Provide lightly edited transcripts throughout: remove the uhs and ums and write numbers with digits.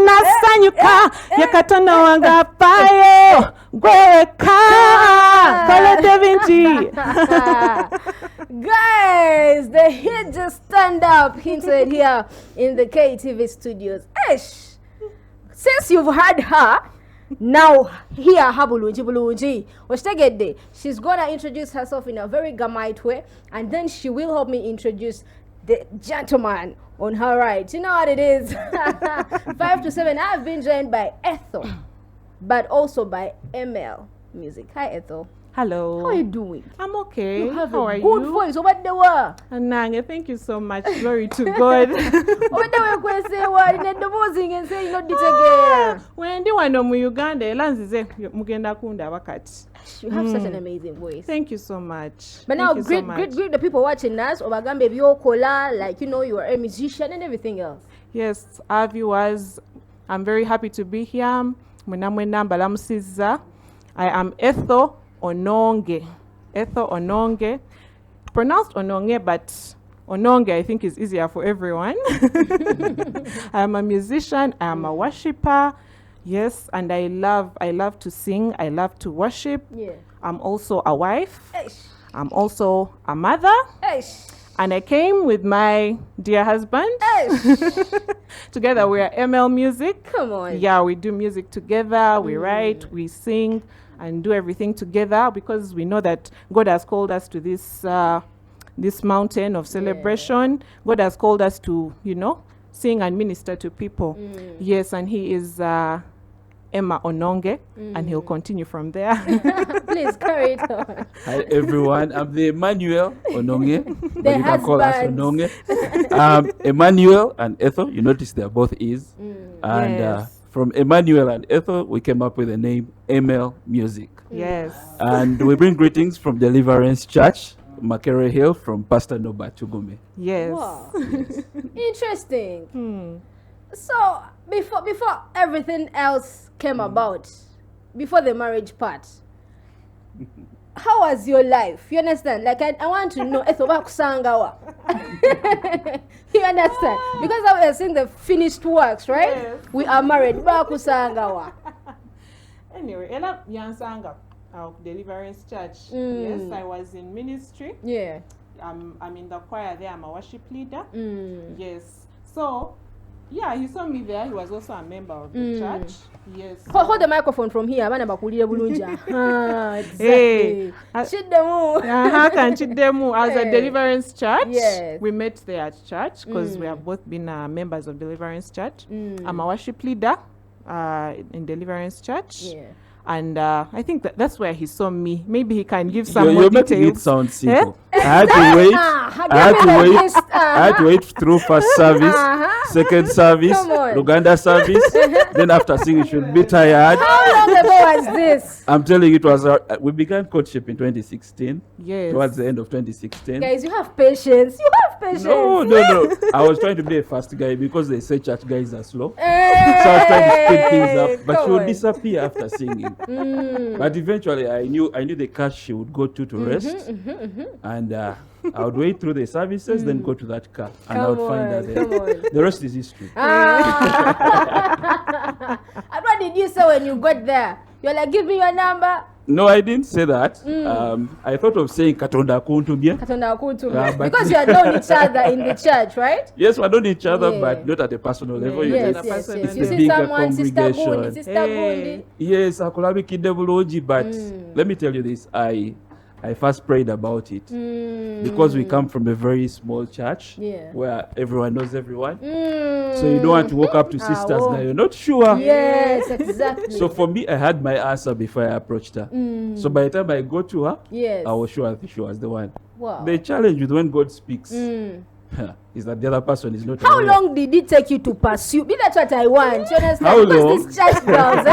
Nasanyuka yakatona wanga payo gweka Kole Vinci. Guys, the hit just stand up hinted here in the KTV studios. Ish. Since you've heard her, now here Habulunji. She's gonna introduce herself in a very Gamite way, and then she will help me introduce the gentleman on her right. You know what it is. 5 to 7. I've been joined by Ethel, but also by ML Music. Hi Ethel. Hello. How are you doing? I'm okay. You have How a are good you? voice. What the were? Nange, thank you so much. Glory to God. What the were say what in the voicing and say not this again. When do I know mu Uganda elanzize mugenda kunda wakati. You have such an amazing voice. Thank you so much. But now greet the people watching us. Obagambe Biokola, like you are a musician and everything else. Yes, our viewers, I'm very happy to be here. Mbalamusiza. I am Ethel Ononge. Ethel Ononge. Pronounced Ononge, but Ononge I think is easier for everyone. I am a musician, I am a worshipper. Yes, and I love to sing, I love to worship. Yeah. I'm also a wife. Eish. I'm also a mother. Eish. And I came with my dear husband. Together we are ML Music. Come on. Yeah, we do music together, we write, we sing, and do everything together because we know that God has called us to this mountain of celebration. God has called us to, sing and minister to people. Yes, and he is Emma Ononge, and he'll continue from there. Please carry it on. Hi everyone, I'm the Emmanuel Ononge. The you can call us Ononge. Emmanuel and Ethel, you notice they're both E's. And Yes. From Emmanuel and Ethel, we came up with the name ML Music. Yes. And we bring greetings from Deliverance Church, Makere Hill, from Pastor Noba Tugume. Yes. Wow. Interesting. So before everything else came about, before the marriage part, how was your life? You understand? Like I want to know. You understand? Because I was seeing the finished works, right? Yes. We are married. Bakusangawa. Anyway, Ella Yansanga of Deliverance Church. Yes, I was in ministry. Yeah. I'm in the choir there. I'm a worship leader. Yes. So, yeah, he saw me there. He was also a member of the church. Yes. Hold the microphone from here. Exactly. Hey. Chidemu. As a Deliverance Church, Yes. we met there at church because we have both been members of Deliverance Church. I'm a worship leader in Deliverance Church. Yeah. And I think that's where he saw me. Maybe he can give some more You're making details. it sound simple. I had to wait. I had to wait through first service, second service, Come on. Luganda service. Then after singing, you should be tired. How long ago was this? I'm telling you, it was we began courtship in 2016. Yes. Towards the end of 2016. Guys, you have patience. You have patience. No. I was trying to be a fast guy because they say church guys are slow. Hey, So I was trying to speed things up, but she come would on. disappear after singing. But eventually, I knew the car she would go to rest, and I would wait through the services, then go to that car, and I would find her Come there. on. The rest is history. And what did you say when you got there? You're like, give me your number. No, I didn't say that. I thought of saying Katonda Kuntumye. But Because you had known each other in the church, right? Yes, we know each other, Yeah. but not at a personal level. Yeah. You Yes, just- yes, It's yes. a You see bigger someone, Sister congregation. Gundi, Sister Gundi. Yes, akulabikide bulungi, but let me tell you this. I first prayed about it because we come from a very small church Yeah. where everyone knows everyone. So you don't want to walk up to sisters oh. that you're not sure. Yes, exactly. So for me, I had my answer before I approached her. So by the time I got to her, Yes. I was sure that she was the one. Wow. The challenge with when God speaks is that the other person is not How aware. long did it take you to pursue? That's what I want. You understand? How Because long? these church girls,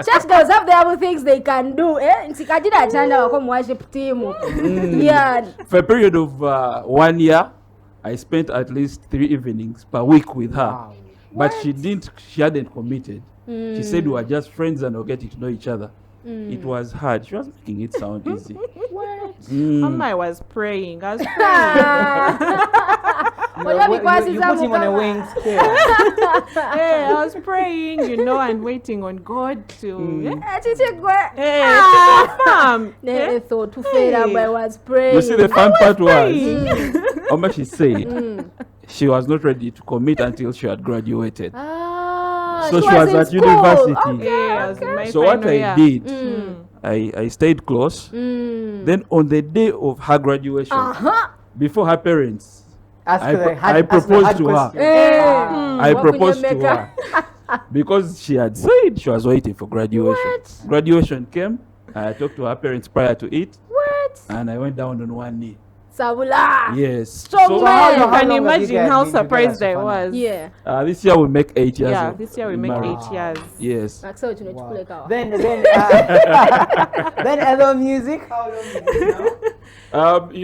church girls have their other things they can do. Nsikajira chanda wako worship team. Yeah. For a period of 1 year, I spent at least 3 evenings per week with her. Wow. But she hadn't committed. She said we were just friends and we're getting to know each other. It was hard. She was making it sound easy. What? I was praying. Waliomikwasiza you put him on a Mukama. weighing scale. Hey, I was praying, and waiting on God to. Yeah. Chichigwe. Hey, confirm. They thought to fail Hey. up, I was praying. You see, the fun part was, praying. Oma, she said she was not ready to commit until she had graduated. So she was in at school. university. Okay, Yeah, I was in my So what final I year. did, I stayed close. Then on the day of her graduation, before her parents, I proposed to her. I proposed to her because she had said she was waiting for graduation. What? Graduation came. I talked to her parents prior to it, What? and I went down on one knee. Sabula. Yes. Strong man. how You long can have you imagine guys how been together surprised so I far? was. Yeah. This year we make 8 years. Yeah, of this year we make marriage. 8 years. Yes. Aksa uchino Wow. chukule kawa. Then then other music. How long is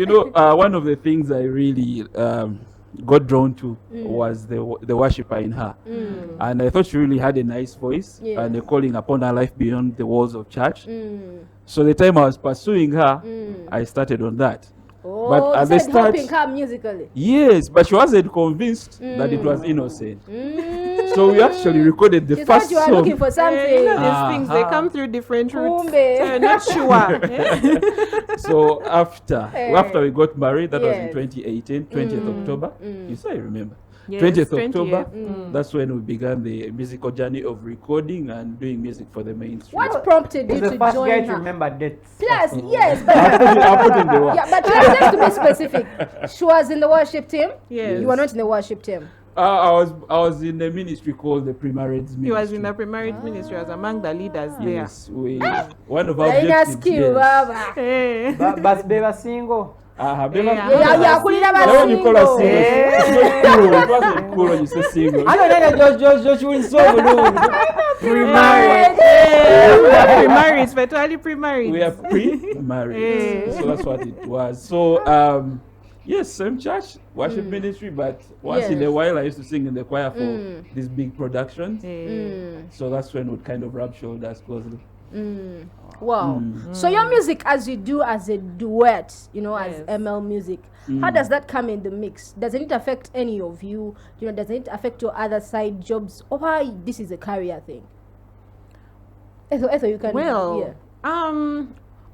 it now? One of the things I really got drawn to was the worshiper in her. And I thought she really had a nice voice Yeah. and a calling upon her life beyond the walls of church. So the time I was pursuing her, I started on that. Oh, But at you the said start- helping her musically. Yes, but she wasn't convinced that it was innocent. So we actually recorded the You thought first you were song. looking for something. These things, they come through different routes. Kumbe. So you're not sure. So after we got married, that was in Yes. 2018, 20th October. You say I remember. Yes, 20th 20th. October, that's when we began the musical journey of recording and doing music for the mainstream. What prompted you He's the to first guy join to her? remember dates. Plus, yes, but I put in the work. yeah, but just to be specific, she was in the worship team. Yes. You were not in the worship team. I was in a ministry called the Pre-Marriage Ministry. He was in the pre-marriage ministry. He was among the leaders Yes, one of our Like a objectives. skill, Yes. baba. there. Hey. But they were single. Bema- Yeah. Yeah, yeah, kulira Now when you call us basingo. single, it's not cool. It wasn't cool when you say single. I don't know, Josh will so Pre-marriage. Pre-marriage, virtually pre-marriage. We are pre-married, Yeah. so that's what it was. So yes, same church, worship ministry, but once in Yes. a while I used to sing in the choir for these big productions. Hey. So that's when we'd kind of rub shoulders closely. Wow. So your music, as you do as a duet, as Yes. ML music, how does that come in the mix? Doesn't it affect any of you? Doesn't it affect your other side jobs? Or why this is a career thing? Etho, you can. Well, yeah.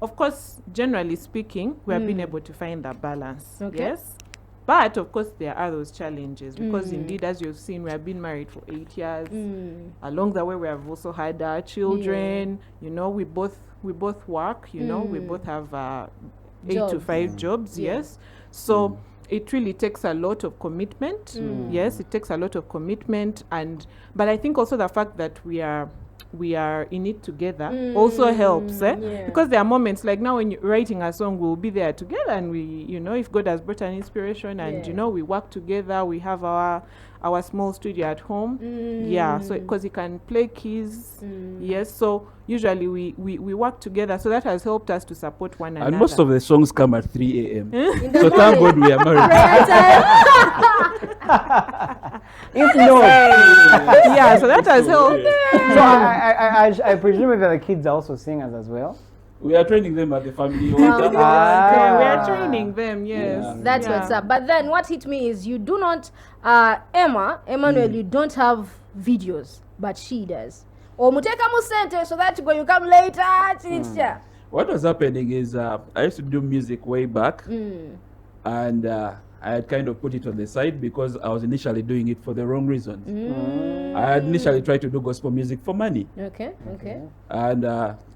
of course, generally speaking, we have been able to find that balance. Okay. Yes. But of course, there are those challenges because indeed, as you've seen, we have been married for 8 years. Along the way, we have also had our children. We both work. We both have 8 to Jobs. 5 jobs. Yeah. Yes. So it really takes a lot of commitment. Yes, it takes a lot of commitment, but I think also the fact that we are in it together also helps, yeah. because there are moments like now when you're writing a song, we'll be there together, and we, if God has brought an inspiration, and Yeah. we work together, we have our small studio at home. Yeah, so because he can play keys. Yes, so usually we work together, so that has helped us to support one another. And most of the songs come at 3 a.m. In the So thank morning. God we are married. Prayer time. If not, Yeah, so that has helped. so I presume that the kids are also singers as well. We are training them at the family Wow. altar. Yeah, we are Ah. training them. Yes, Yeah. That's Yeah. what's up. But then what hit me is you do not, Emmanuel, you don't have videos, but she does. Or muteka musente so that when you come later, chicha. What was happening is I used to do music way back, and I had kind of put it on the side because I was initially doing it for the wrong reasons. I had initially tried to do gospel music for money, Okay. and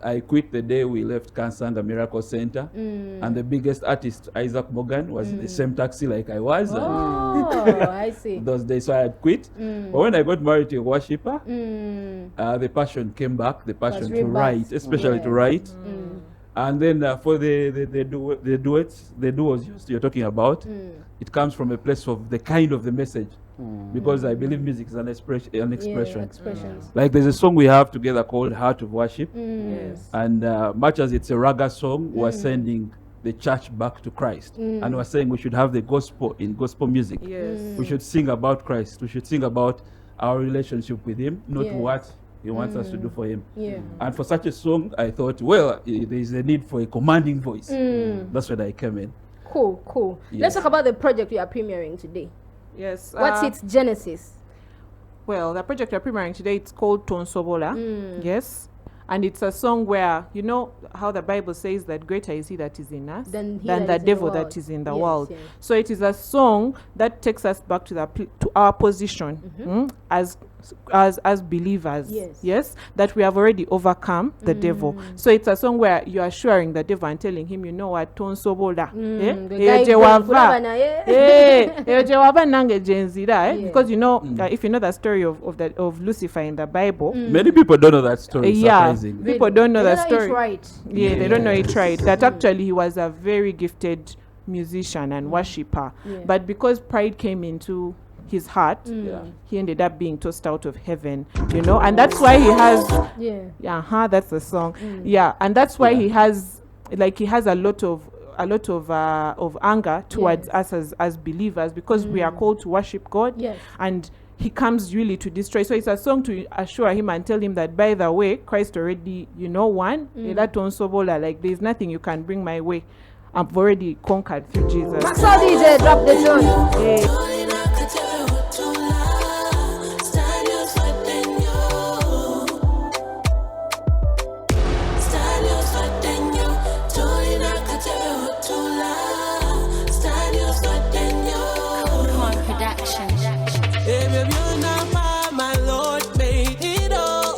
I quit the day we left Kansanga Miracle Center, and the biggest artist, Isaac Morgan, was in the same taxi like I was. and Oh, I see. those days, so I had quit. But when I got married to a worshiper, the passion came back, the passion to rebirth. write, especially to Yes. write. And then for the duets, the duos you're talking about, it comes from a place of the message, because I believe music is an expression. Yeah, expressions. Like there's a song we have together called Heart of Worship, Yes. and much as it's a raga song, we're sending the church back to Christ, and we're saying we should have the gospel in gospel music. Yes. We should sing about Christ. We should sing about our relationship with Him, not Yes. what He wants us to do for Him. Yeah. And for such a song, I thought, well, there is a need for a commanding voice. That's when I came in. Cool. Let's Yes. talk about the project we are premiering today. Yes. What's its genesis? Well, the project we're premiering today, it's called Tonsobola. Yes. And it's a song where, you know how the Bible says that greater is he that is in us Than the devil that is in the world. Yes. So it is a song that takes us back to to our position as believers. Yes, that we have already overcome the devil. So it's a song where you are assuring the devil and telling him, you know what, Tonsobola. Because you know, if you know the story of Lucifer in the Bible, Many people don't know that story. yeah, Surprisingly. people don't know They that don't know story. it right. Yeah, they don't know it right. That actually he was a very gifted musician and worshipper. Yeah. But because pride came into his heart, Yeah. he ended up being tossed out of heaven, you know, and that's why he has, Yeah. that's the song. Yeah, and that's why he has a lot of anger towards us as believers, because we are called to worship God. Yes. And he comes really to destroy. So it's a song to assure him and tell him that, by the way, Christ already, you know, won. That Tonsobola, like there's nothing you can bring my way. I've already conquered through Jesus. So DJ, drop the tune. Hey. Hey, baby, you know how my Lord made it all.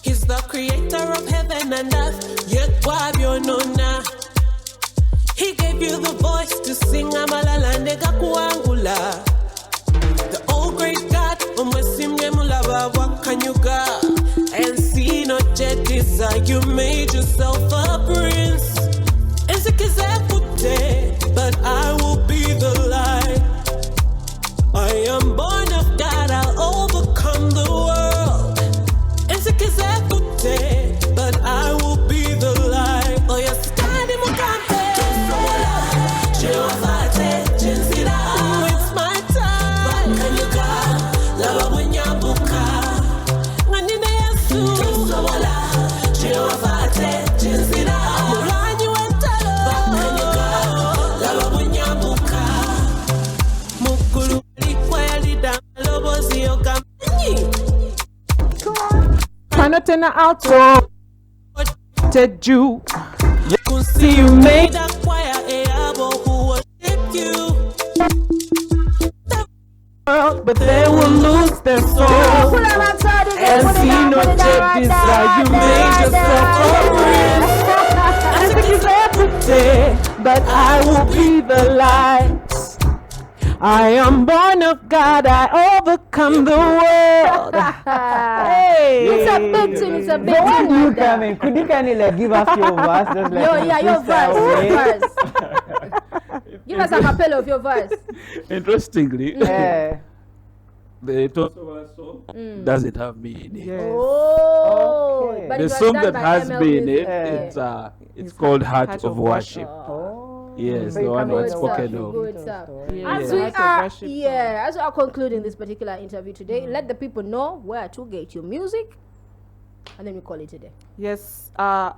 He's the creator of heaven and earth. Yet, why you know now? He gave you the voice to sing Amalala Nega Kuangula. The old great God, Umasimye Mulaba, what can you got? And see no jet desire, you made yourself a prince. But I will be the light. I am born of God, I'll overcome the world. But I will be the light. Oh, you're standing it's my time. Lava when you're Panotena out Ted you. See you made but they will lose their soul and see no jet desire. You made yourself a prince. I think it's everything, but I will be the light. I am born of God, I overcome the world. Hey. It's a big tune, it's a big tune. When do you come in? Could you kindly like give us your verse? Just like Your verse. Give us a cappella of your verse. Interestingly, Yeah. the Tonsobola song doesn't have me in it. Yes. Oh, Okay. but The it was song done that by has ML me in Music. it, Yeah. it's called Heart of Worship. Oh. Yes, So the you one come that's with spoken that. of. Good stuff. Yeah. As Yeah. we Heart of are, Worship as we are concluding this particular interview today, let the people know where to get your music, and then we call it a day. Yes, our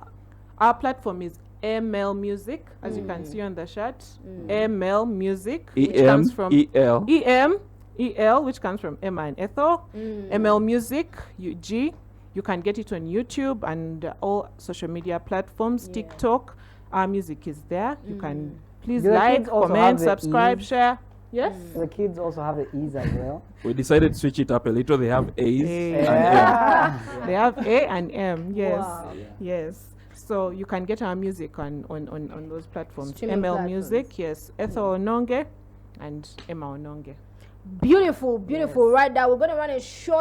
platform is ML Music, as you can see on the shirt. ML Music, which comes from EMEL. EL, which comes from Emma and Ethel. ML Music, UG. You can get it on YouTube and all social media platforms. TikTok, our music is there. You can please Do the like, kids also comment, have the subscribe, E's? share. Yes. The kids also have the E's as well. We decided to switch it up a little. They have A's A. and M. Yeah. They have A and M. Yes. Wow. Yes. So you can get our music on those platforms. Streaming ML platforms. Music, yes. Ethel Ononge and Emma Ononge. Beautiful, beautiful. Right now, we're going to run a short